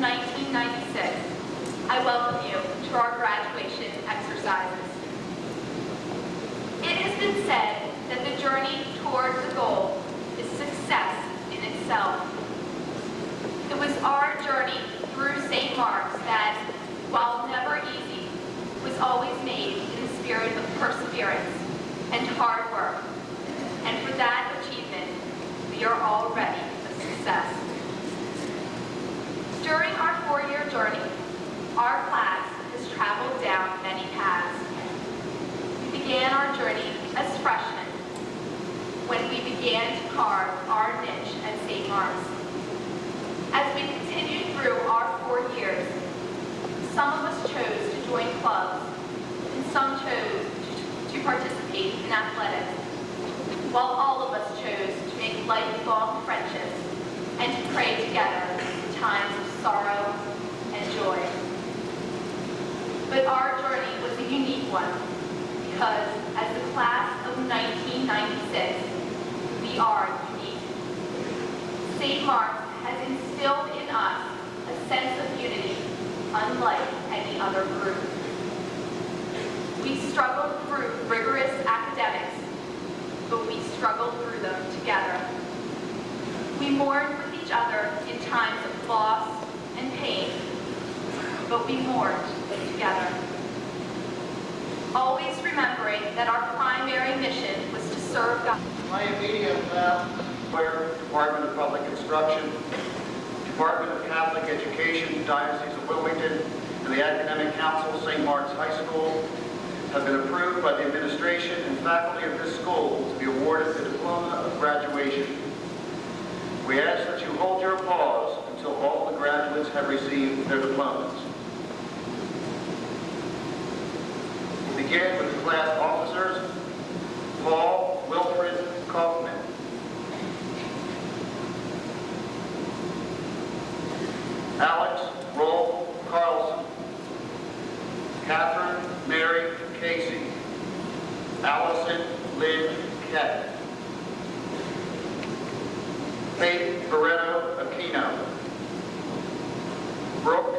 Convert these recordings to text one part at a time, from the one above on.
1996, I welcome you to our graduation exercises. It has been said that the journey towards the goal is success in itself. It was our journey through St. Mark's that, while never easy, was always made in the spirit of perseverance and hard work. And for that achievement, we are already a success. During our four-year journey, our class has traveled down many paths. We began our journey as freshmen when we began to carve our niche at St. Mark's. As we continued through our 4 years, some of us chose to join clubs and some chose to participate in athletics, while all of us chose to make lifelong friendships and to pray together in times of sorrow and joy. But our journey was a unique one because as the class of 1996, we are unique. St. Mark's has instilled in us a sense of unity unlike any other group. We struggled through rigorous academics, but we struggled through them together. We mourned with each other in times of loss and pain, but we mourned together. Always remembering that our primary mission was to serve God. My immediate Department of Public Instruction, Department of Catholic Education, Diocese of Wilmington, and the Academic Council, St. Mark's High School, have been approved by the administration and faculty of this school to be awarded the Diploma of Graduation. We ask that you hold your applause until all the graduates have received their diplomas. We begin with the class officers. Paul Wilfred Kaufman. Alex Rolf Carlson. Catherine Mary Casey. Allison Lynn Kett. Faith Barreto Aquino. Brooke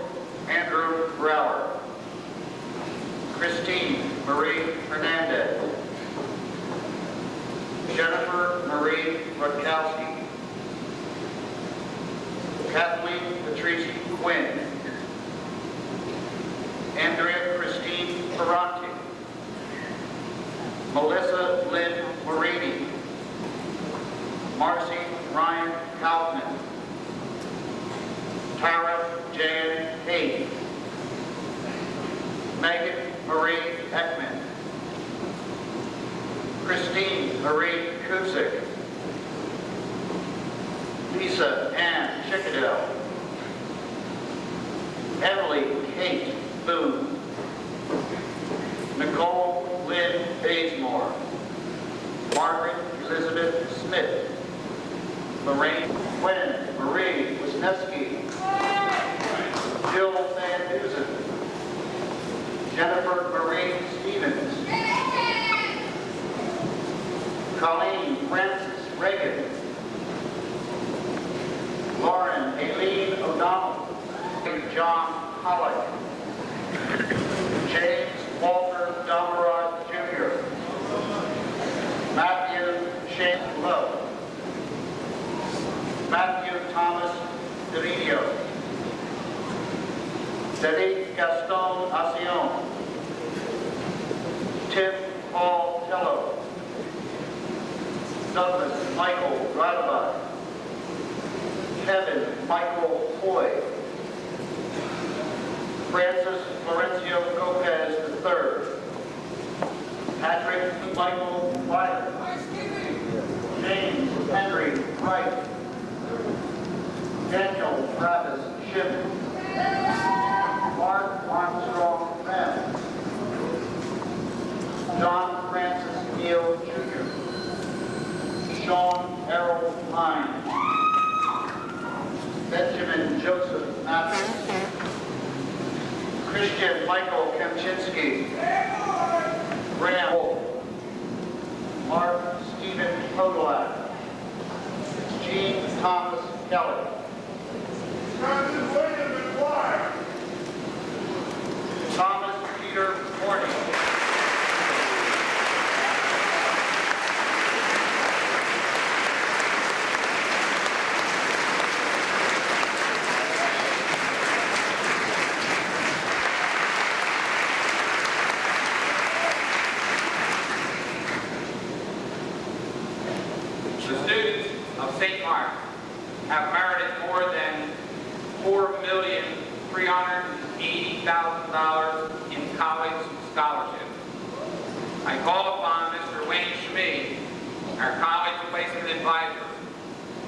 Andrew Brower. Christine Marie Hernandez. Jennifer Marie Rutkowski. Kathleen Patrice Quinn. Andrea Christine Ferranti. Melissa Lynn Morini. Marcy Ryan Kaufman. Tara Jan Hayes. Megan Marie Ekman. Christine Marie Kusick. Lisa Ann Chickadell. Emily Kate Boone. Nicole Lynn Bazemore. Margaret Elizabeth Smith. Lorraine Gwen Marie Wisniewski. Jill Van Dusen. Jennifer Marie Stevens. Colleen Francis Reagan. Lauren Aileen O'Donnell. John Pollock. James Walter Damarod Jr. Matthew Shane Lowe. Matthew Thomas Dorinio. Denis Gaston Asion. Tim Paul Tello. Douglas Michael Radabot. Kevin Michael Hoy. Francis Florencio Lopez III. Patrick Michael Wyatt. James Henry Wright. Daniel Travis Schiff. Mark Armstrong Graham. John Francis Neal Jr. Sean Harold Hines. Benjamin Joseph Matthews. Christian Michael Kemchinsky. Graham Wolf. Mark Stephen Podolak. Gene Thomas Kelly. $80,000 in college scholarships. I call upon Mr. Wayne Schmee, our college placement advisor,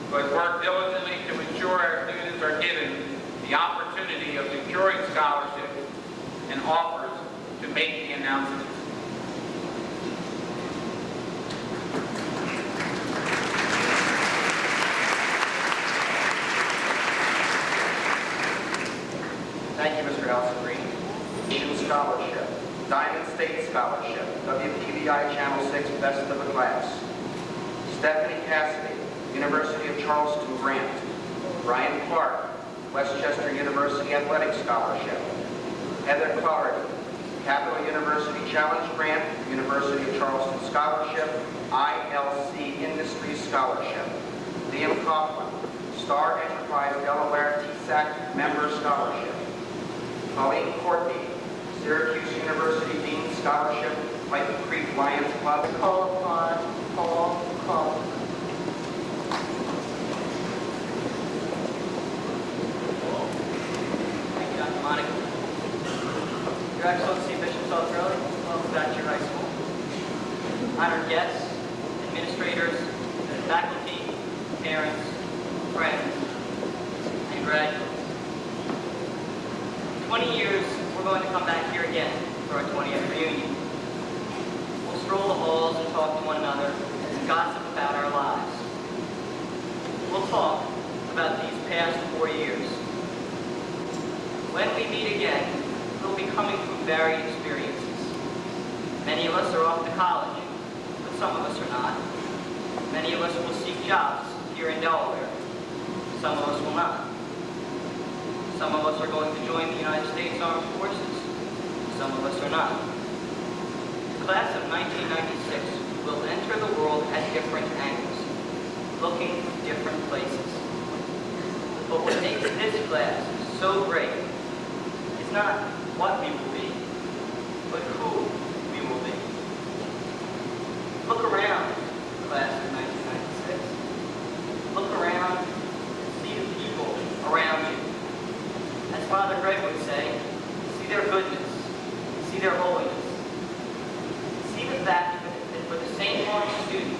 who has worked diligently to ensure our students are given the opportunity of securing scholarships and offers to make the announcements. Thank you, Mr. Allison Green. Asian Scholarship, Diamond State Scholarship, WPBI Channel 6 Best of a Class. Stephanie Cassidy, University of Charleston Grant. Brian Clark, Westchester University Athletic Scholarship. Heather Clarity, Capital University Challenge Grant, University of Charleston Scholarship, ILC Industries Scholarship. Liam Coughlin, Star Enterprise Delaware TSAC Member Scholarship. Colleen Courtney, Syracuse University Dean Scholarship, Michael Creek Lions Club. Call upon Paul Culp. Thank you, Dr. Monica. Your Excellency, Bishop Salzarelli, welcome back to your high school. Honored guests, administrators, faculty, parents, friends, and graduates. In 20 years, we're going to come back here again for our 20th reunion. We'll stroll the halls and talk to one another and gossip about our lives. We'll talk about these past 4 years. When we meet again, we'll be coming through varied experiences. Many of us are off to college, but some of us are not. Many of us will seek jobs here in Delaware. Some of us will not. Some of us are going to join the United States Armed Forces. Some of us are not. The class of 1996 will enter the world at different angles, looking from different places. But what makes this class so great is not what we will be, but who we will be. Look around, class of 1996. Look around and see the people around you. As Father Greg would say, see their goodness, see their holiness. See the fact that for the St. Mark's student,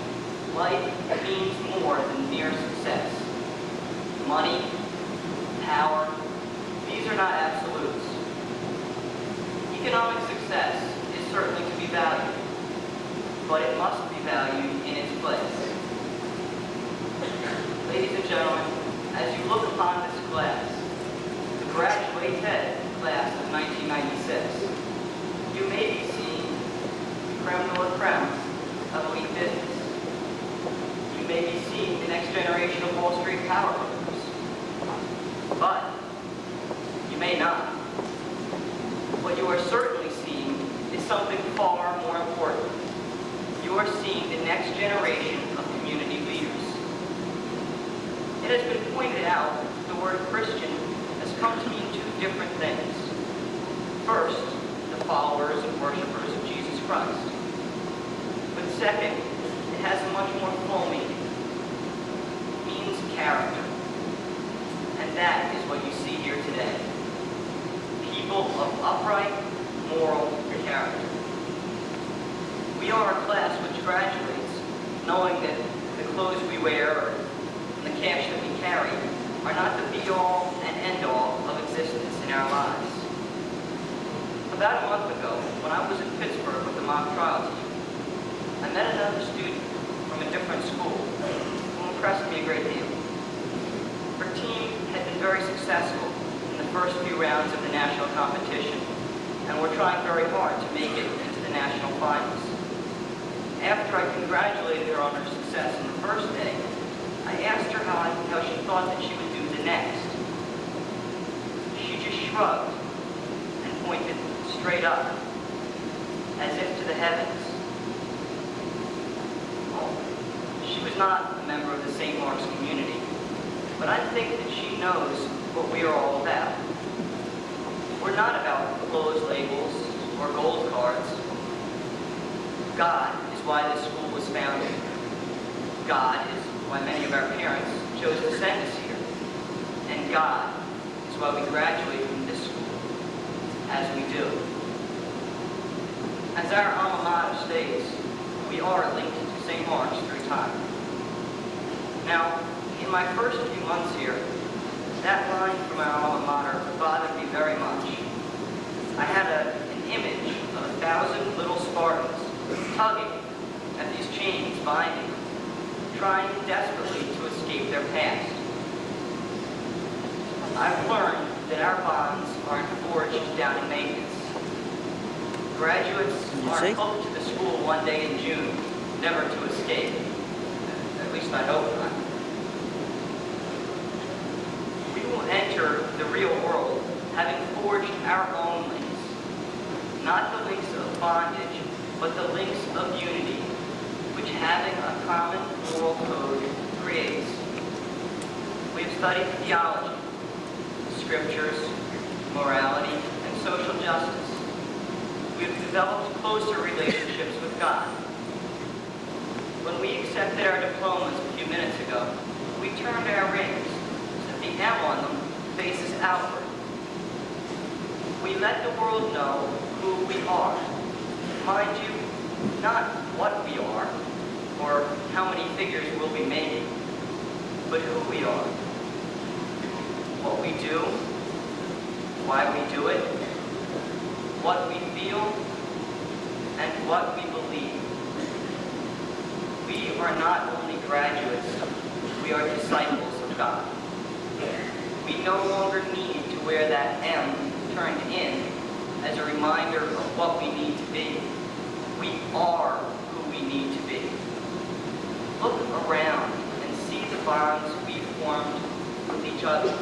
life means more than mere success. Money, power, these are not absolutes. Economic success is certainly to be valued, but it must be valued in its place. Ladies and gentlemen, as you look upon this class, the graduated class of 1996, you may be seeing the creme de la creme of elite business. You may be seeing the next generation of Wall Street power brokers. But you may not. What you are certainly seeing is something far more important. You are seeing the next generation of community leaders. It has been pointed out that the word Christian has come to mean two different things. First, the followers and worshipers of Jesus Christ. But second, it has a much more full meaning. It means character. And that is what you see here today. People of upright, moral character. We are a class which graduates knowing that the clothes we wear and the cash that we carry are not the be-all and end-all of existence in our lives. About a month ago, when I was in Pittsburgh with the mock trial team, I met another student from a different school who impressed me a great deal. Her team had been very successful in the first few rounds of the national competition and were trying very hard to make it into the national finals. After I congratulated her on her success on the first day, I asked her how she thought that she would do the next. She just shrugged and pointed straight up, as if to the heavens. Well, she was not a member of the St. Mark's community, but I think that she knows what we are all about. We're not about clothes labels or gold cards. God is why this school was founded. God is why many of our parents chose to send us here. And God is why we graduate from this school as we do. As our alma mater states, we are linked to St. Mark's through time. Now, in my first few months here, that line from our alma mater bothered me very much. I had an image of 1,000 little Spartans tugging at these chains binding, trying desperately to escape their past. I've learned that our bonds aren't forged down in maintenance. Graduates aren't hooked to the school one day in June, never to escape. At least I hope not. We will enter the real world having forged our own links. Not the links of bondage, but the links of unity, which having a common moral code creates. We have studied theology, scriptures, morality, and social justice. We have developed closer relationships with God. When we accepted our diplomas a few minutes ago, we turned our rings so that the M on them faces outward. We let the world know who we are. Mind you, not what we are, or how many figures we'll be making, but who we are. What we do, why we do it, what we feel, and what we believe. We are not only graduates, we are disciples of God. We no longer need to wear that M turned in as a reminder of what we need to be. We are who we need to be. Look around and see the bonds we formed with each other,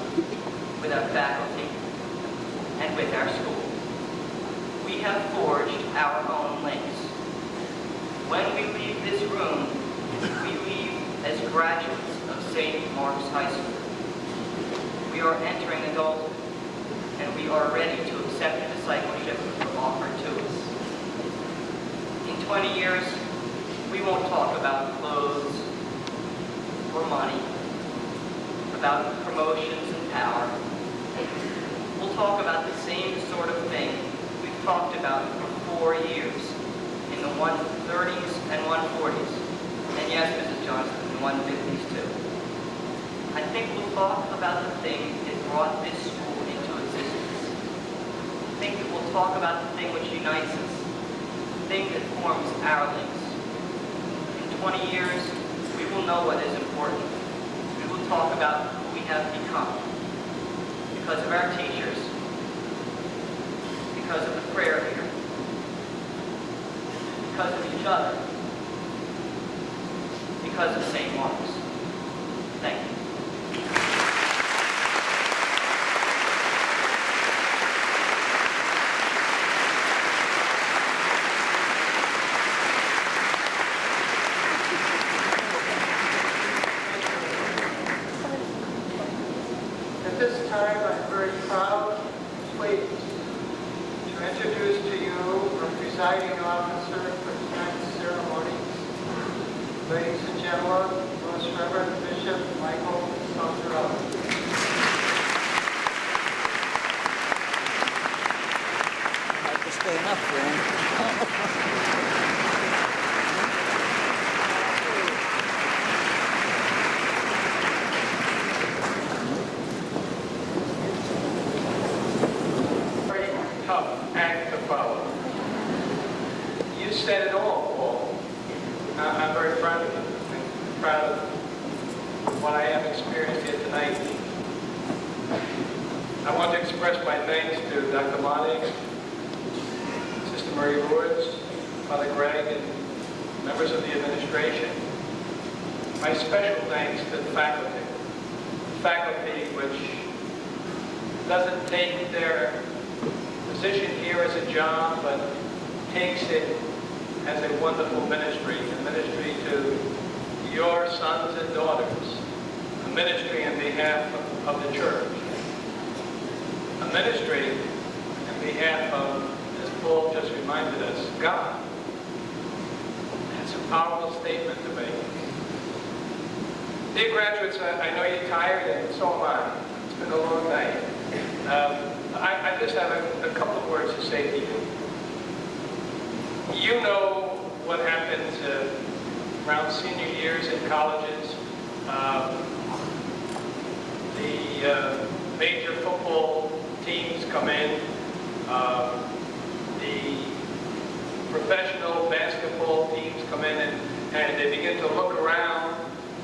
with our faculty, and with our school. We have forged our own links. When we leave this room, we leave as graduates of St. Mark's High School. We are entering adulthood, and we are ready to accept the discipleship offered to us. In 20 years, we won't talk about clothes or money, about promotions and power. We'll talk about the same sort of thing we've talked about for 4 years in the 130s and 140s. And yes, Mrs. Johnson, the 150s too. I think we'll talk about the thing that brought this school into existence. I think that we'll talk about the thing which unites us, the thing that forms our links. In 20 years, we will know what is important. We will talk about who we have become. Because of our teachers, because of the prayer here, because of each other, because of St. Mark's. Thank you. At this time, I'm very proud and pleased to introduce to you our presiding officer for tonight's ceremony. Ladies and gentlemen, Most Reverend Bishop Michael Salzarella. Like to stay enough for him. Tough act to follow. You said it all, Paul. I'm very proud of you. I'm proud of what I have experienced here tonight. I want to express my thanks to Dr. Monty, Sister Marie Woods, Father Greg, and members of the administration. My special thanks to the faculty. Faculty which doesn't take their position here as a job, but takes it as a wonderful ministry, a ministry to your sons and daughters, a ministry in behalf of the church, a ministry in behalf of, as Paul just reminded us, God. That's a powerful statement to make. Dear graduates, I know you're tired, and so am I. It's been a long night. I just have a couple of words to say to you. You know what happens around senior years in colleges. The major football teams come in. The professional basketball teams come in and they begin to look around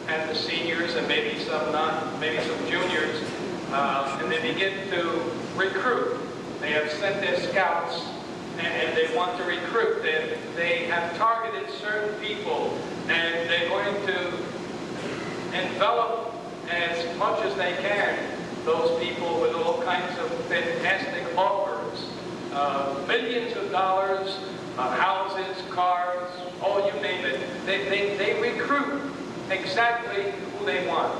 at the seniors and maybe some not, maybe some juniors, and they begin to recruit. They have sent their scouts and they want to recruit. They have targeted certain people and they're going to envelop as much as they can those people with all kinds of fantastic offers. Millions of dollars, houses, cars, all you name it. They recruit exactly who they want.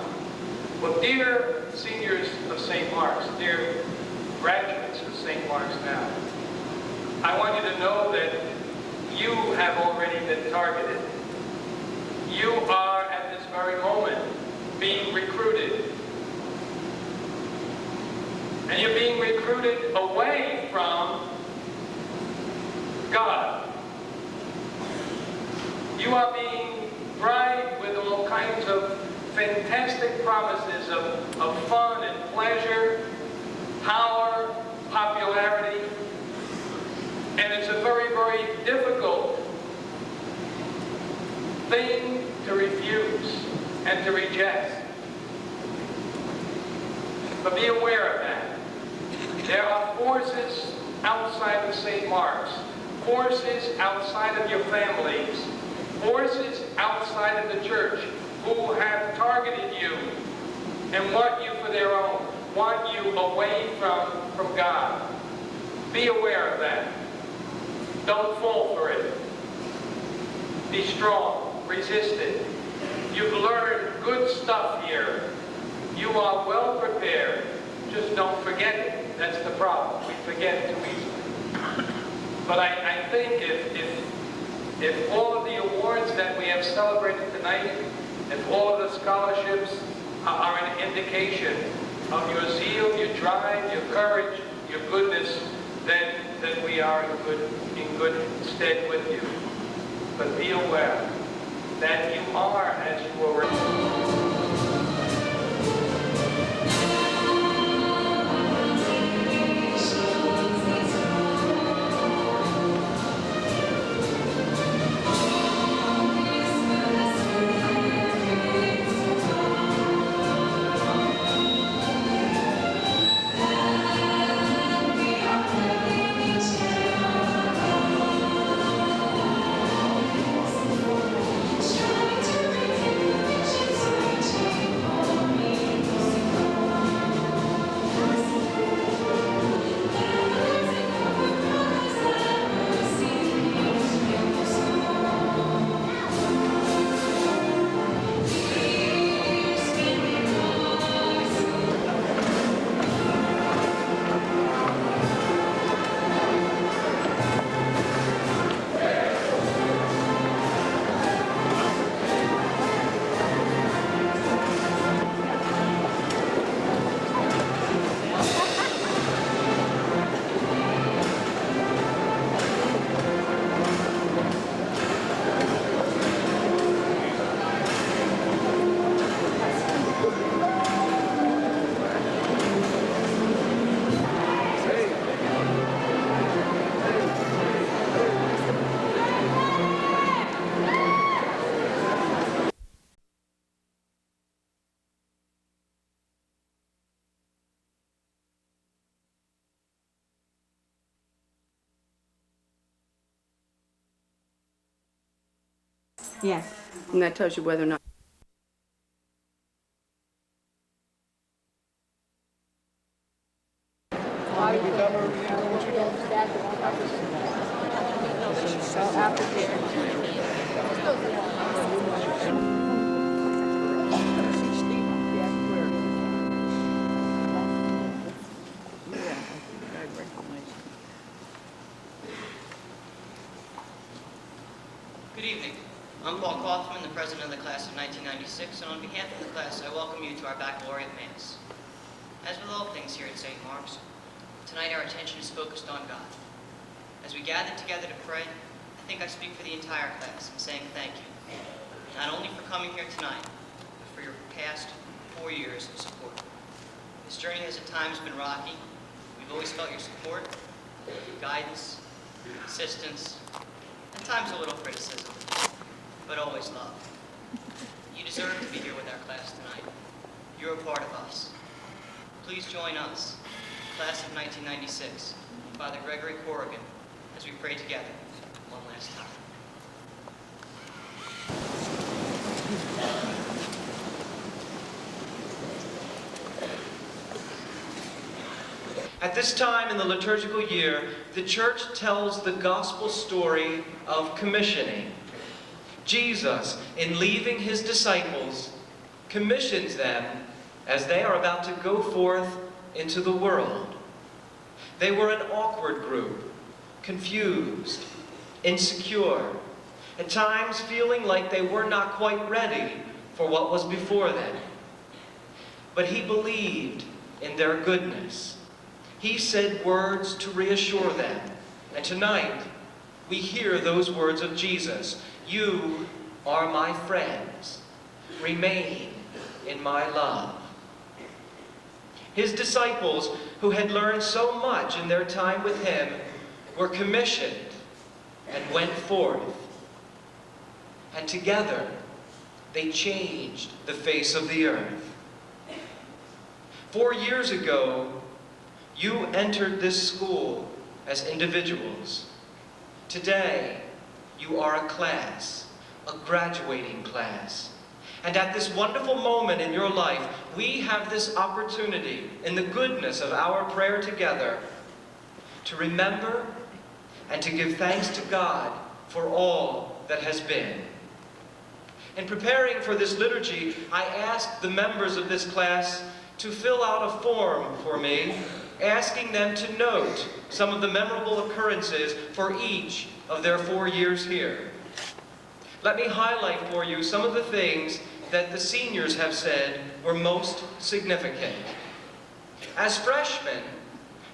Well, dear seniors of St. Mark's, dear graduates of St. Mark's now, I want you to know that you have already been targeted. You are at this very moment being recruited. And you're being recruited away from God. You are being bribed with all kinds of fantastic promises of fun and pleasure, power, popularity. And it's a very, very difficult thing to refuse and to reject. But be aware of that. There are forces outside of St. Mark's, forces outside of your families, forces outside of the church who have targeted you and want you for their own, want you away from God. Be aware of that. Don't fall for it. Be strong. Resist it. You've learned good stuff here. You are well prepared. Just don't forget it. That's the problem. We forget too easily. But I think if all of the awards that we have celebrated tonight, if all of the scholarships are an indication of your zeal, your drive, your courage, your goodness, then we are in good stead with you. But be aware that you are as you were. Yes. And that tells you whether or not. Good evening. I'm Paul Kaufman, the president of the class of 1996, and on behalf of the class, I welcome you to our baccalaureate mass. As with all things here at St. Mark's, Tonight our attention is focused on God. As we gather together to pray, I think I speak for the entire class in saying thank you, not only for coming here tonight, but for your past 4 years of support. This journey has at times been rocky. We've always felt your support, guidance, assistance, at times a little criticism, but always love. You deserve to be here with our class tonight. You're a part of us. Please join us, class of 1996, Father Gregory Corrigan, as we pray together one last time. At this time in the liturgical year, the church tells the gospel story of commissioning. Jesus, in leaving his disciples, commissions them as they are about to go forth into the world. They were an awkward group, confused, insecure, at times feeling like they were not quite ready for what was before them. But he believed in their goodness. He said words to reassure them. And tonight, we hear those words of Jesus. You are my friends. Remain in my love. His disciples, who had learned so much in their time with him, were commissioned and went forth. And together, they changed the face of the earth. 4 years ago, you entered this school as individuals. Today, you are a class, a graduating class. And at this wonderful moment in your life, we have this opportunity, in the goodness of our prayer together, to remember and to give thanks to God for all that has been. In preparing for this liturgy, I asked the members of this class to fill out a form for me, asking them to note some of the memorable occurrences for each of their 4 years here. Let me highlight for you some of the things that the seniors have said were most significant. As freshmen,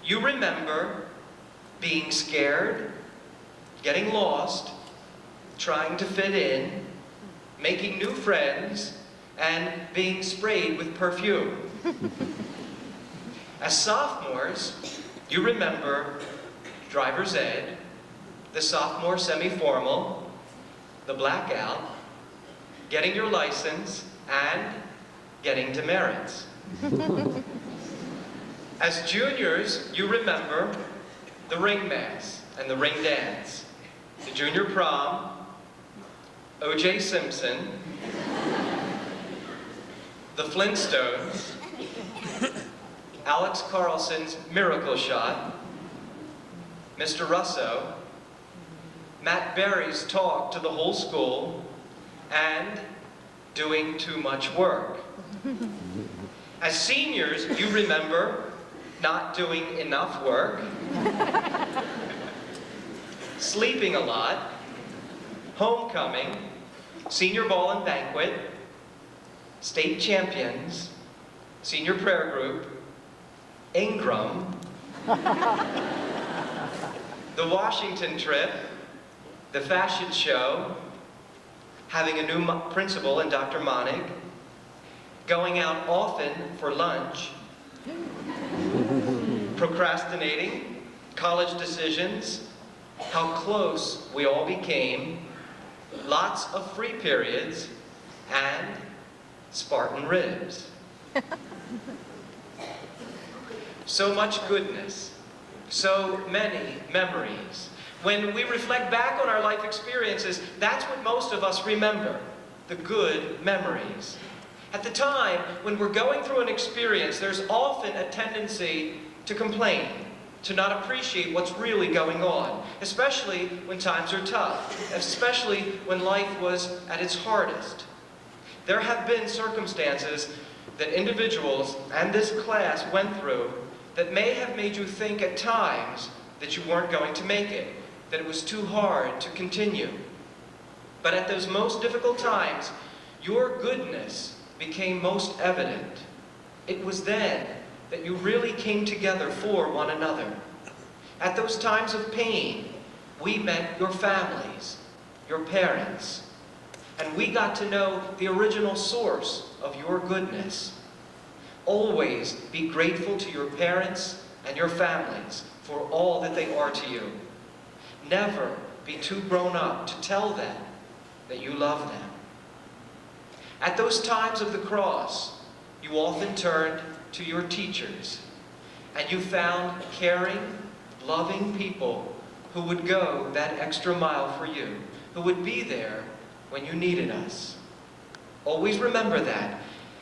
you remember being scared, getting lost, trying to fit in, making new friends, and being sprayed with perfume. As sophomores, you remember driver's ed, the sophomore semi-formal, the blackout, getting your license, and getting demerits. As juniors, you remember the ring mass and the ring dance, the junior prom, O.J. Simpson, the Flintstones, Alex Carlson's miracle shot, Mr. Russo, Matt Berry's talk to the whole school, and doing too much work. As seniors, you remember not doing enough work, sleeping a lot, homecoming, senior ball and banquet, state champions, senior prayer group, Ingram, the Washington trip, the fashion show, having a new principal in Dr. Monig, going out often for lunch, procrastinating, college decisions, how close we all became, lots of free periods, and Spartan ribs. So much goodness, so many memories. When we reflect back on our life experiences, that's what most of us remember, the good memories. At the time, when we're going through an experience, there's often a tendency to complain, to not appreciate what's really going on, especially when times are tough, especially when life was at its hardest. There have been circumstances that individuals and this class went through that may have made you think at times that you weren't going to make it, that it was too hard to continue. But at those most difficult times, your goodness became most evident. It was then that you really came together for one another. At those times of pain, we met your families, your parents, and we got to know the original source of your goodness. Always be grateful to your parents and your families for all that they are to you. Never be too grown up to tell them that you love them. At those times of the cross, you often turned to your teachers, and you found caring, loving people who would go that extra mile for you, who would be there when you needed us. Always remember that.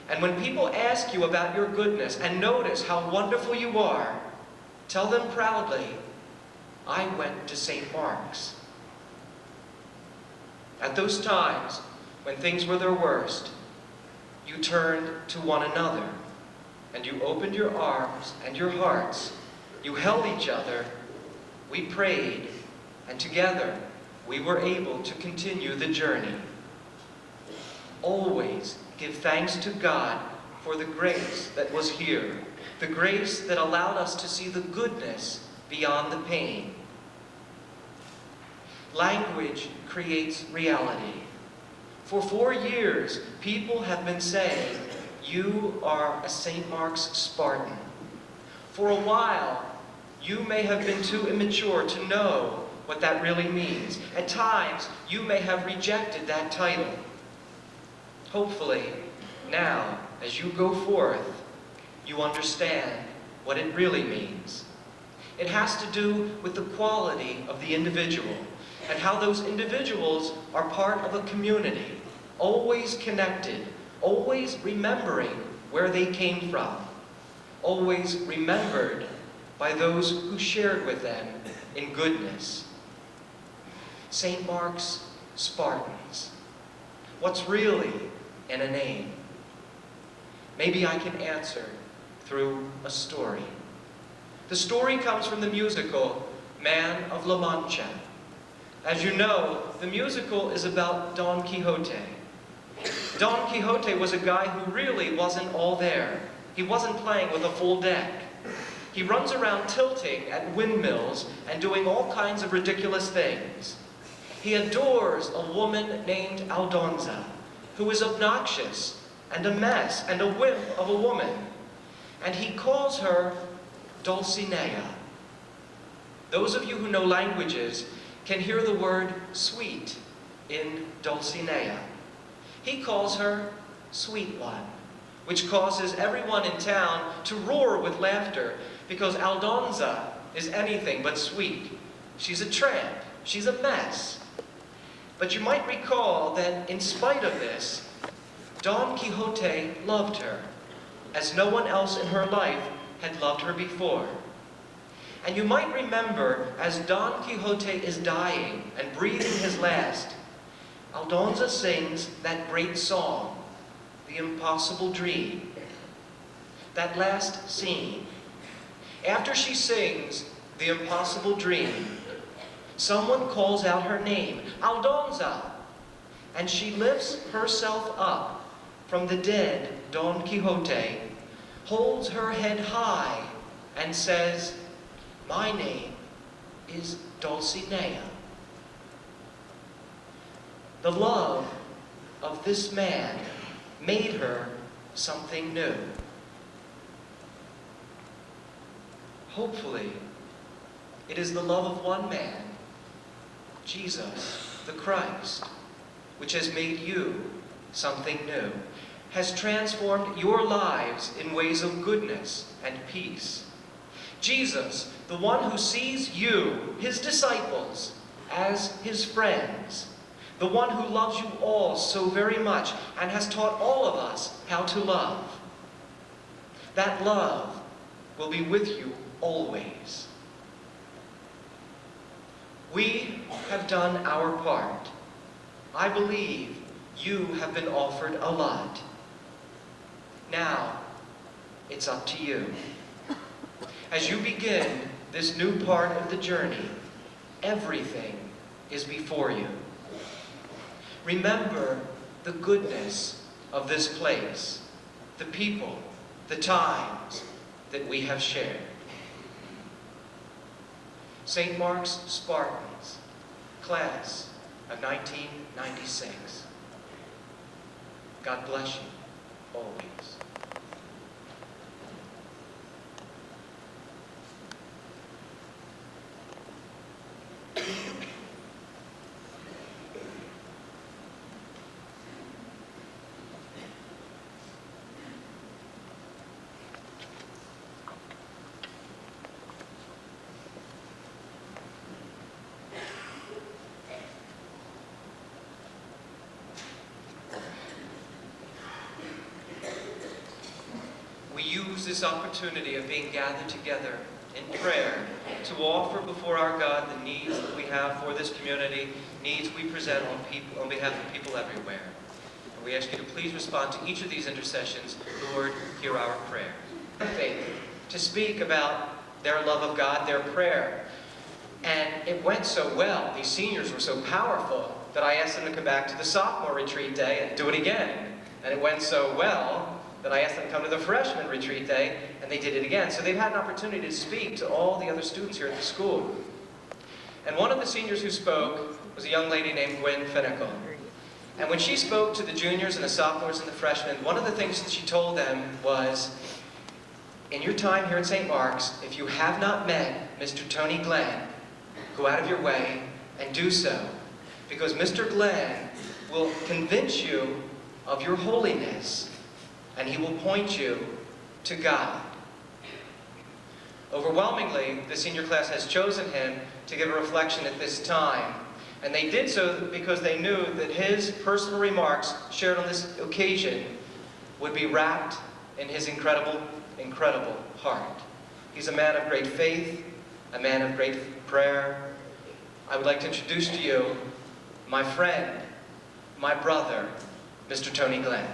And when people ask you about your goodness and notice how wonderful you are, tell them proudly, I went to St. Mark's. At those times, when things were their worst, you turned to one another, and you opened your arms and your hearts. You held each other, we prayed, and together we were able to continue the journey. Always give thanks to God for the grace that was here, the grace that allowed us to see the goodness beyond the pain. Language creates reality. For 4 years, people have been saying, you are a St. Mark's Spartan. For a while, you may have been too immature to know what that really means. At times, you may have rejected that title. Hopefully, now, as you go forth, you understand what it really means. It has to do with the quality of the individual and how those individuals are part of a community, always connected, always remembering where they came from, always remembered by those who shared with them in goodness. St. Mark's Spartans. What's really in a name? Maybe I can answer through a story. The story comes from the musical Man of La Mancha. As you know, the musical is about Don Quixote. Don Quixote was a guy who really wasn't all there. He wasn't playing with a full deck. He runs around tilting at windmills and doing all kinds of ridiculous things. He adores a woman named Aldonza, who is obnoxious and a mess and a wimp of a woman. And he calls her Dulcinea. Those of you who know languages can hear the word sweet in Dulcinea. He calls her Sweet One, which causes everyone in town to roar with laughter because Aldonza is anything but sweet. She's a tramp. She's a mess. But you might recall that in spite of this, Don Quixote loved her, as no one else in her life had loved her before. And you might remember, as Don Quixote is dying and breathing his last, Aldonza sings that great song, The Impossible Dream. That last scene. After she sings The Impossible Dream, someone calls out her name, Aldonza, and she lifts herself up from the dead Don Quixote, holds her head high, and says, my name is Dulcinea. The love of this man made her something new. Hopefully, it is the love of one man, Jesus, the Christ, which has made you something new, has transformed your lives in ways of goodness and peace. Jesus, the one who sees you, his disciples, as his friends, the one who loves you all so very much and has taught all of us how to love. That love will be with you always. We have done our part. I believe you have been offered a lot. Now, it's up to you. As you begin this new part of the journey, everything is before you. Remember the goodness of this place, the people, the times, that we have shared. St. Mark's Spartans, class of 1996. God bless you always. Use this opportunity of being gathered together in prayer to offer before our God the needs that we have for this community, needs we present on behalf of people everywhere. And we ask you to please respond to each of these intercessions. Lord, hear our prayer. Faith to speak about their love of God, their prayer. And it went so well, these seniors were so powerful, that I asked them to come back to the sophomore retreat day and do it again. And it went so well that I asked them to come to the freshman retreat day, and they did it again. So they've had an opportunity to speak to all the other students here at the school. And one of the seniors who spoke was a young lady named Gwen Finnicle. And when she spoke to the juniors and the sophomores and the freshmen, one of the things that she told them was, in your time here at St. Mark's, if you have not met Mr. Tony Glenn, go out of your way and do so. Because Mr. Glenn will convince you of your holiness, and he will point you to God. Overwhelmingly, the senior class has chosen him to give a reflection at this time. And they did so because they knew that his personal remarks shared on this occasion would be wrapped in his incredible, incredible heart. He's a man of great faith, a man of great prayer. I would like to introduce to you my friend, my brother, Mr. Tony Glenn.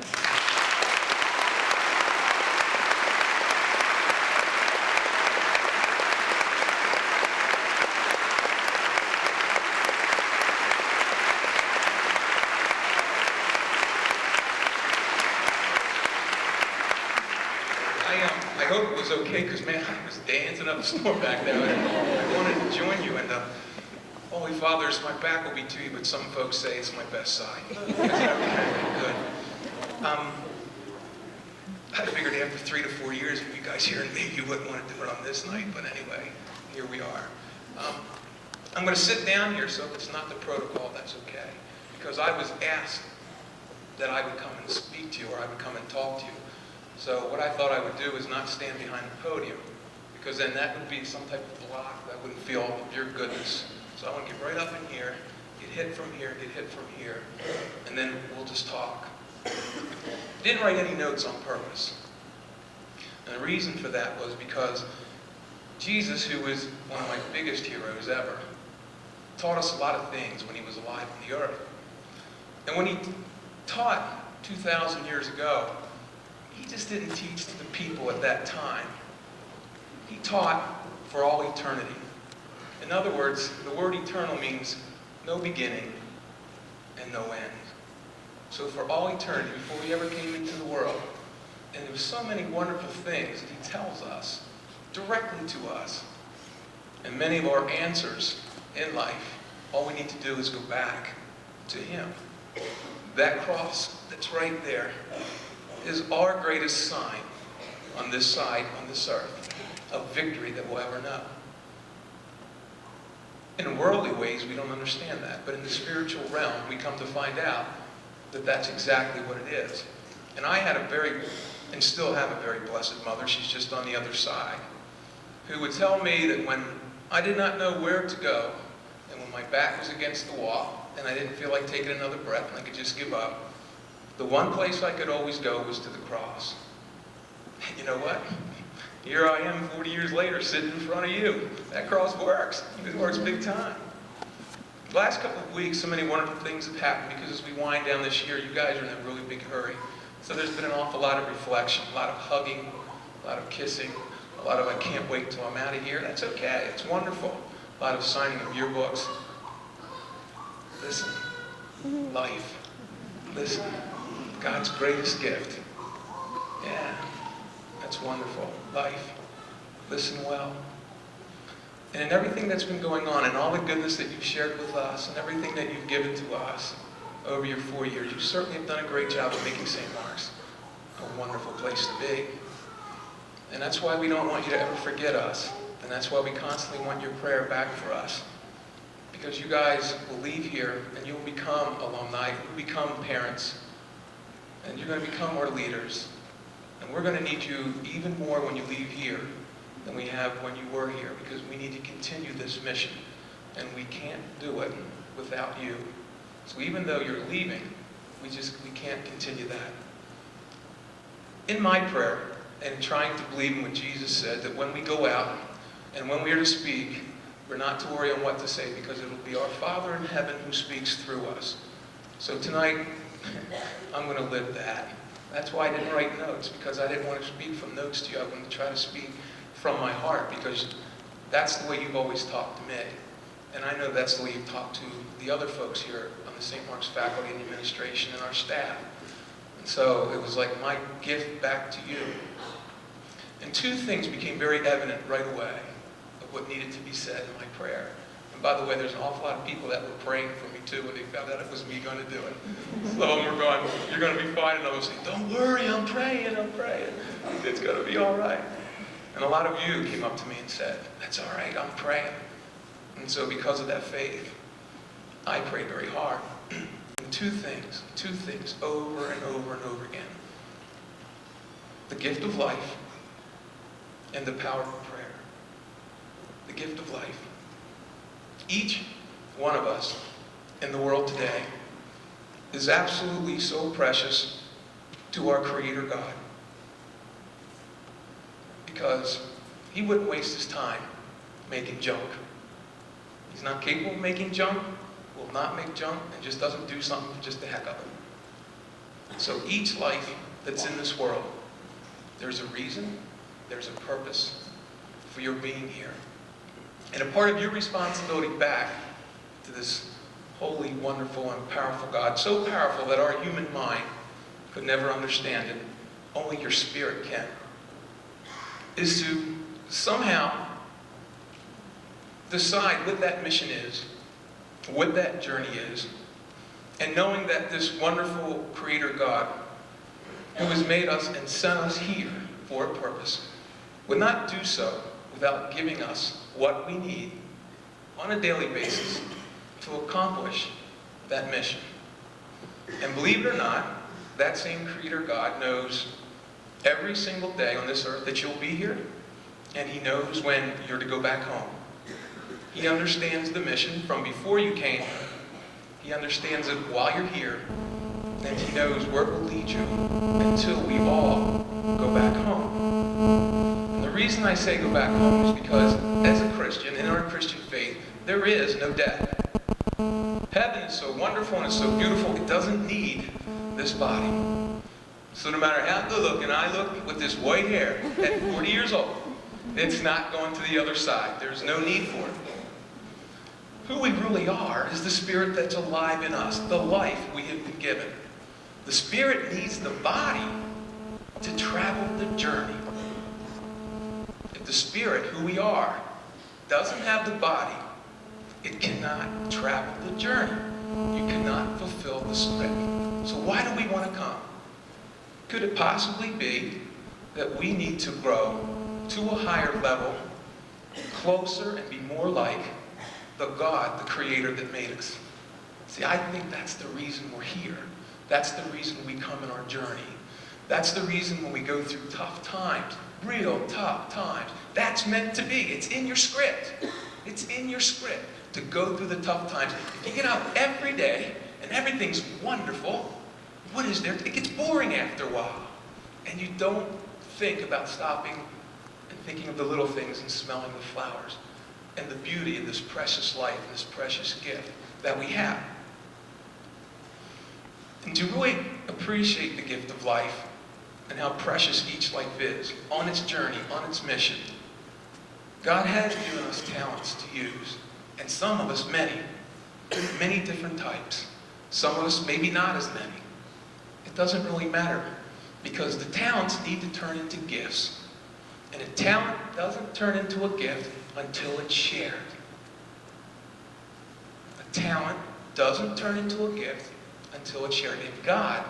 I hope it was okay, because man, I was dancing up a storm back there. I wanted to join you, and Holy Fathers, my back will be to you, but some folks say it's my best side. Okay, good. I figured after 3 to 4 years of you guys here, and maybe you wouldn't want to do it on this night, but anyway, here we are. I'm going to sit down here, so if it's not the protocol, that's okay, because I was asked that I would come and speak to you, or I would come and talk to you. So what I thought I would do is not stand behind the podium, because then that would be some type of block that wouldn't feel all of your goodness. So I want to get right up in here, get hit from here, get hit from here, and then we'll just talk. Didn't write any notes on purpose. And the reason for that was because Jesus, who was one of my biggest heroes ever, taught us a lot of things when he was alive on the earth. And when he taught 2,000 years ago, he just didn't teach to the people at that time. He taught for all eternity. In other words, the word eternal means no beginning and no end. So for all eternity, before he ever came into the world, and there were so many wonderful things that he tells us, directly to us. And many of our answers in life, all we need to do is go back to him. That cross that's right there is our greatest sign on this side, on this earth, of victory that we'll ever know. In worldly ways, we don't understand that, but in the spiritual realm, we come to find out that that's exactly what it is. And I had a very, and still have a very blessed mother, she's just on the other side, who would tell me that when I did not know where to go, and when my back was against the wall, and I didn't feel like taking another breath, and I could just give up, the one place I could always go was to the cross. And you know what? Here I am 40 years later sitting in front of you. That cross works. It works big time. The last couple of weeks, so many wonderful things have happened because as we wind down this year, you guys are in a really big hurry. So there's been an awful lot of reflection, a lot of hugging, a lot of kissing, a lot of I can't wait till I'm out of here. That's okay. It's wonderful. A lot of signing of yearbooks. Listen. Life. Listen. God's greatest gift. Yeah, that's wonderful. Life. Listen well. And in everything that's been going on, and all the goodness that you've shared with us, and everything that you've given to us over your 4 years, you certainly have done a great job of making St. Mark's a wonderful place to be. And that's why we don't want you to ever forget us. And that's why we constantly want your prayer back for us. Because you guys will leave here, and you'll become alumni, you'll become parents, and you're going to become our leaders. And we're going to need you even more when you leave here than we have when you were here, because we need to continue this mission, and we can't do it without you. So even though you're leaving, we can't continue that. In my prayer, and trying to believe in what Jesus said, that when we go out and when we are to speak, we're not to worry on what to say, because it'll be our Father in heaven who speaks through us. So tonight, I'm going to live that. That's why I didn't write notes, because I didn't want to speak from notes to you. I wanted to try to speak from my heart, because that's the way you've always talked to me. And I know that's the way you've talked to the other folks here on the St. Mark's faculty and administration and our staff. And so it was like my gift back to you. And two things became very evident right away of what needed to be said in my prayer. And by the way, there's an awful lot of people that were praying for me too when they found out it was me going to do it. Some of them were going, "You're going to be fine." And I was saying, "Don't worry, I'm praying, I'm praying. It's going to be all right." And a lot of you came up to me and said, "That's all right, I'm praying." And so because of that faith, I prayed very hard. And two things over and over and over again. The gift of life and the power of prayer. The gift of life. Each one of us in the world today is absolutely so precious to our Creator God, because He wouldn't waste His time making junk. He's not capable of making junk, will not make junk, and just doesn't do something for just the heck of it. So each life that's in this world, there's a reason, there's a purpose for your being here. And a part of your responsibility back to this holy, wonderful, and powerful God, so powerful that our human mind could never understand it, only your spirit can, is to somehow decide what that mission is, what that journey is, and knowing that this wonderful Creator God, who has made us and sent us here for a purpose, would not do so without giving us what we need on a daily basis to accomplish that mission. And believe it or not, that same Creator God knows every single day on this earth that you'll be here, and He knows when you're to go back home. He understands the mission from before you came. He understands it while you're here, and He knows where it will lead you until we all go back home. And the reason I say go back home is because as a Christian, in our Christian faith, there is no death. Heaven is so wonderful and it's so beautiful, it doesn't need this body. So no matter how good looking I look with this white hair at 40 years old, it's not going to the other side. There's no need for it. Who we really are is the Spirit that's alive in us, the life we have been given. The Spirit needs the body to travel the journey. If the Spirit, who we are, doesn't have the body, it cannot travel the journey. You cannot fulfill the script. So why do we want to come? Could it possibly be that we need to grow to a higher level, closer and be more like the God, the Creator that made us? See, I think that's the reason we're here. That's the reason we come in our journey. That's the reason when we go through tough times, real tough times, that's meant to be. It's in your script. It's in your script to go through the tough times. If you get out every day and everything's wonderful, what is there? It gets boring after a while. And you don't think about stopping and thinking of the little things and smelling the flowers and the beauty of this precious life and this precious gift that we have. And to really appreciate the gift of life and how precious each life is on its journey, on its mission, God has given us talents to use, and some of us many different types. Some of us maybe not as many. It doesn't really matter, because the talents need to turn into gifts. And a talent doesn't turn into a gift until it's shared. A talent doesn't turn into a gift until it's shared. And God,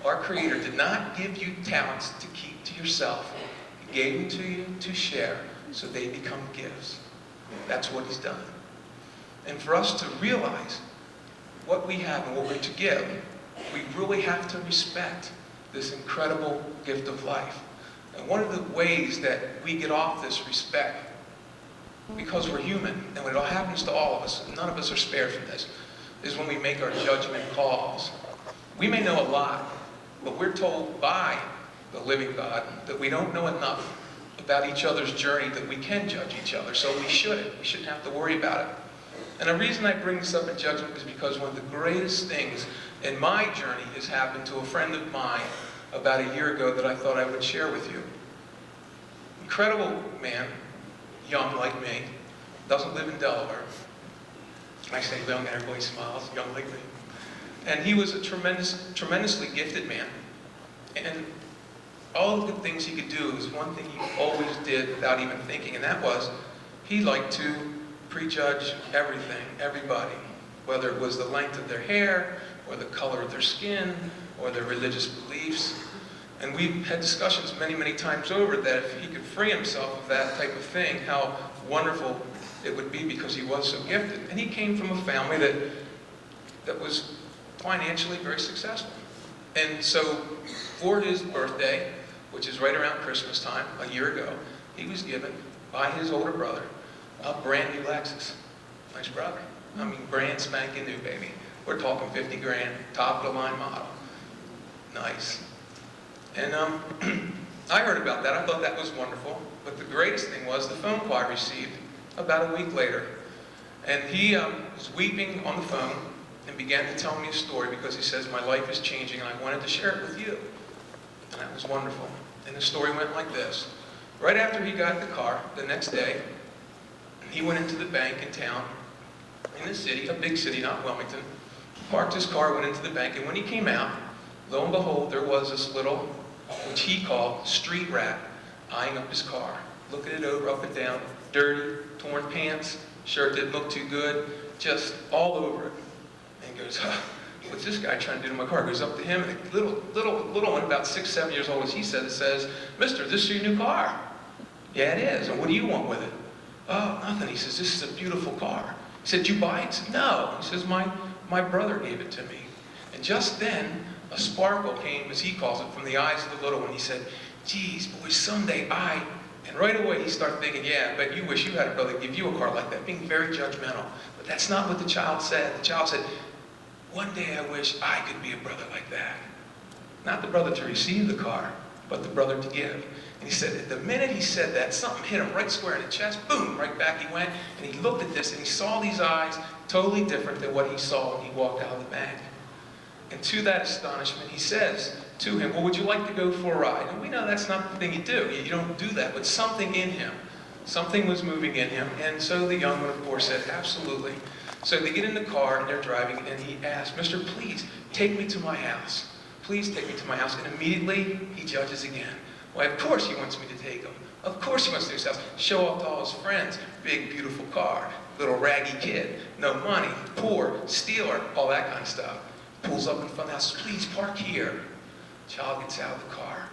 our Creator, did not give you talents to keep to yourself. He gave them to you to share so they become gifts. That's what He's done. And for us to realize what we have and what we're to give, we really have to respect this incredible gift of life. And one of the ways that we get off this respect, because we're human, and it all happens to all of us, and none of us are spared from this, is when we make our judgment calls. We may know a lot, but we're told by the living God that we don't know enough about each other's journey that we can judge each other, so we shouldn't. We shouldn't have to worry about it. And the reason I bring this up in judgment is because one of the greatest things in my journey has happened to a friend of mine about a year ago that I thought I would share with you. Incredible man, young like me, doesn't live in Delaware. I say young and everybody smiles, young like me. And he was a tremendously gifted man. And all the good things he could do was one thing he always did without even thinking, and that was he liked to prejudge everything, everybody, whether it was the length of their hair, or the color of their skin, or their religious beliefs. And we had discussions many, many times over that if he could free himself of that type of thing, how wonderful it would be because he was so gifted. And he came from a family that was financially very successful. And so for his birthday, which is right around Christmas time, a year ago, he was given by his older brother a brand new Lexus. Nice brother. I mean, brand spanking new, baby. We're talking 50 grand, top of the line model. Nice. And I heard about that. I thought that was wonderful. But the greatest thing was the phone call I received about a week later. And he was weeping on the phone and began to tell me a story because he says, my life is changing and I wanted to share it with you. And that was wonderful. And the story went like this. Right after he got the car, the next day, he went into the bank in town, in the city, a big city, not Wilmington, parked his car, went into the bank, and when he came out, lo and behold, there was this little, which he called street rat, eyeing up his car, looking it over, up and down, dirty, torn pants, shirt didn't look too good, just all over it. And he goes, what's this guy trying to do to my car? Goes up to him, and a little one, about 6, 7 years old as he says, Mister, this is your new car? Yeah, it is. And what do you want with it? Oh, nothing. He says, this is a beautiful car. He said, you buy it? He said, no. He says, my brother gave it to me. And just then, a sparkle came, as he calls it, from the eyes of the little one. He said, geez, boy, someday and right away he started thinking, yeah, I bet you wish you had a brother give you a car like that, being very judgmental. But that's not what the child said. The child said, one day I wish I could be a brother like that. Not the brother to receive the car, but the brother to give. And he said, the minute he said that, something hit him right square in the chest, boom, right back he went, and he looked at this and he saw these eyes totally different than what he saw when he walked out of the bank. And to that astonishment, he says to him, well, would you like to go for a ride? And we know that's not the thing you do. You don't do that, but something in him, something was moving in him, and so the young one, of course, said, absolutely. So they get in the car and they're driving, and he asked, Mister, please take me to my house. Please take me to my house. And immediately he judges again. Why, of course he wants me to take him. Of course he wants to take his house. Show off to all his friends. Big, beautiful car. Little raggy kid. No money. Poor. Stealer. All that kind of stuff. Pulls up in front of the house. Please park here. Child gets out of the car.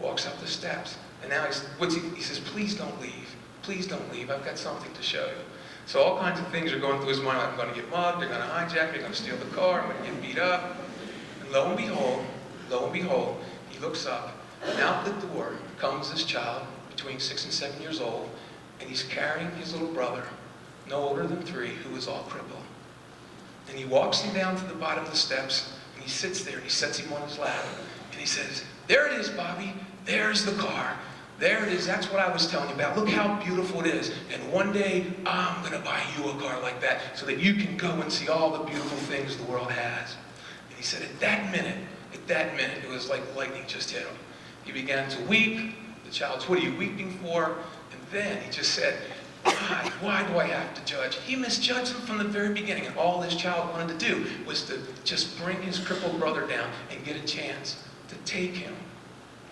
Walks up the steps. And now he says, please don't leave. Please don't leave. I've got something to show you. So all kinds of things are going through his mind. I'm going to get mugged. They're going to hijack me. They're going to steal the car. I'm going to get beat up. And lo and behold, he looks up. And out the door comes this child between 6 and 7 years old, and he's carrying his little brother, no older than 3, who is all crippled. And he walks him down to the bottom of the steps, and he sits there, and he sets him on his lap, and he says, there it is, Bobby, there's the car. There it is, that's what I was telling you about. Look how beautiful it is. And one day, I'm going to buy you a car like that so that you can go and see all the beautiful things the world has. And he said, at that minute, it was like lightning just hit him. He began to weep. The child said, what are you weeping for? And then he just said, why do I have to judge? He misjudged him from the very beginning, and all this child wanted to do was to just bring his crippled brother down and get a chance to take him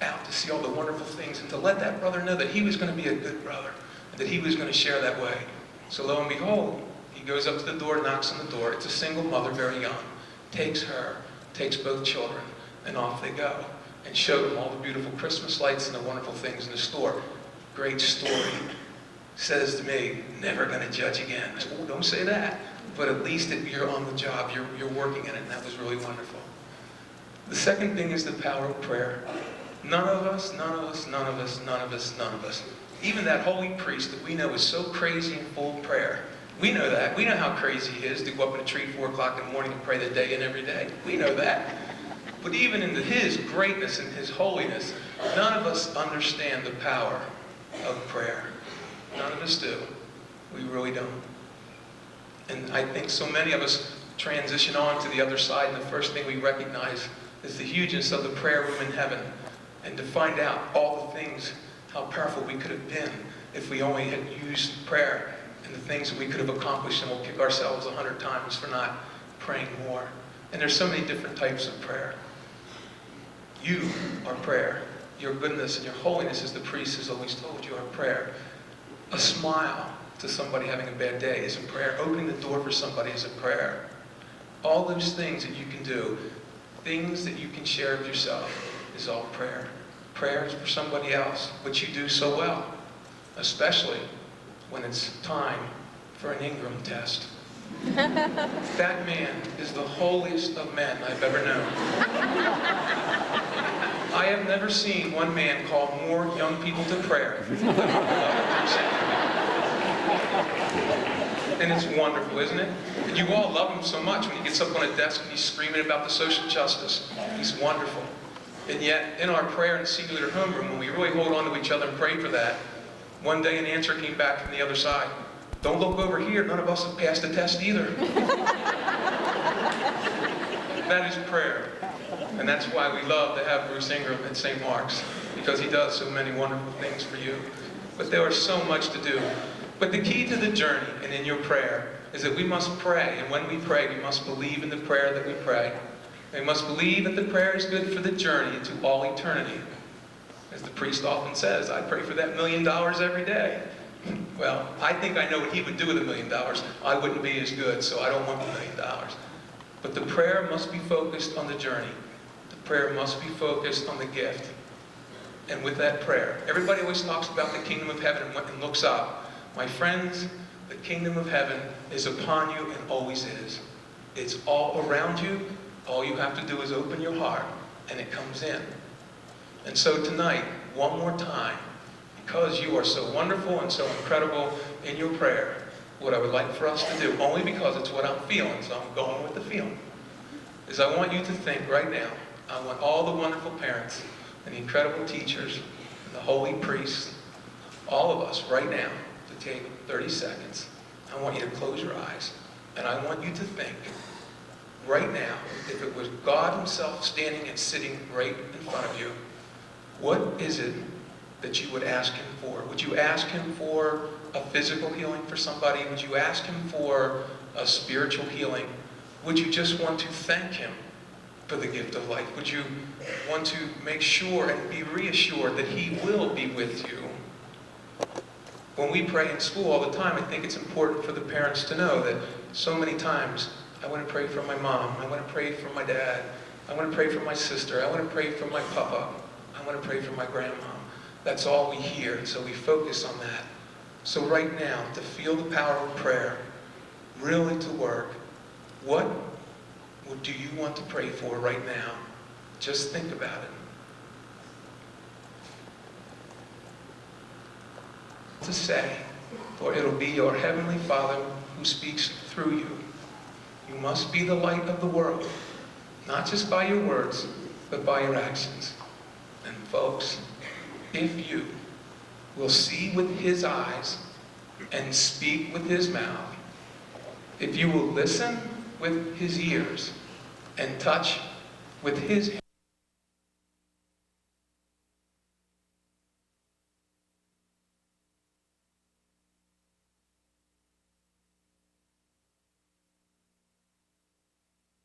out to see all the wonderful things and to let that brother know that he was going to be a good brother and that he was going to share that way. So lo and behold, he goes up to the door, knocks on the door. It's a single mother, very young, takes her, takes both children, and off they go and show them all the beautiful Christmas lights and the wonderful things in the store. Great story. Says to me, never going to judge again. I said, oh, don't say that. But at least if you're on the job, you're working in it, and that was really wonderful. The second thing is the power of prayer. None of us, even that holy priest that we know is so crazy and full of prayer. We know that. We know how crazy he is to go up in a tree at 4 o'clock in the morning and pray the day in every day. We know that. But even in his greatness and his holiness, none of us understand the power of prayer. None of us do. We really don't. And I think so many of us transition on to the other side, and the first thing we recognize is the hugeness of the prayer room in heaven, and to find out all the things, how powerful we could have been if we only had used prayer, and the things that we could have accomplished, and we'll kick ourselves 100 times for not praying more. And there's so many different types of prayer. You are prayer. Your goodness and your holiness, as the priest has always told you, are prayer. A smile to somebody having a bad day is a prayer. Opening the door for somebody is a prayer. All those things that you can do, things that you can share of yourself, is all prayer. Prayer is for somebody else, which you do so well, especially when it's time for an Ingram test. That man is the holiest of men I've ever known. I have never seen one man call more young people to prayer. And it's wonderful, isn't it? And you all love him so much when he gets up on a desk and he's screaming about the social justice. He's wonderful. And yet, in our prayer and singular homeroom, when we really hold on to each other and pray for that, one day an answer came back from the other side. Don't look over here, none of us have passed the test either. That is prayer. And that's why we love to have Bruce Ingram at St. Mark's, because he does so many wonderful things for you. But there is so much to do. But the key to the journey and in your prayer is that we must pray. And when we pray, we must believe in the prayer that we pray. We must believe that the prayer is good for the journey into all eternity. As the priest often says, I pray for that $1 million every day. Well, I think I know what he would do with $1 million. I wouldn't be as good, so I don't want $1 million. But the prayer must be focused on the journey. The prayer must be focused on the gift. And with that prayer, everybody always talks about the kingdom of heaven and looks up. My friends, the kingdom of heaven is upon you and always is. It's all around you. All you have to do is open your heart, and it comes in. And so tonight, one more time, because you are so wonderful and so incredible in your prayer, what I would like for us to do, only because it's what I'm feeling, so I'm going with the feeling, is I want you to think right now, I want all the wonderful parents and the incredible teachers and the holy priests, all of us right now, to take 30 seconds. I want you to close your eyes, and I want you to think right now, if it was God himself standing and sitting right in front of you, what is it that you would ask him for? Would you ask him for a physical healing for somebody? Would you ask him for a spiritual healing? Would you just want to thank him for the gift of life? Would you want to make sure and be reassured that he will be with you? When we pray in school all the time, I think it's important for the parents to know that so many times, I want to pray for my mom, I want to pray for my dad, I want to pray for my sister, I want to pray for my papa, I want to pray for my grandma. That's all we hear, and so we focus on that. So right now, to feel the power of prayer, really to work, what do you want to pray for right now? Just think about it. To say, for it'll be your heavenly Father who speaks through you. You must be the light of the world, not just by your words, but by your actions. And folks, if you will see with his eyes and speak with his mouth, if you will listen with his ears and touch with his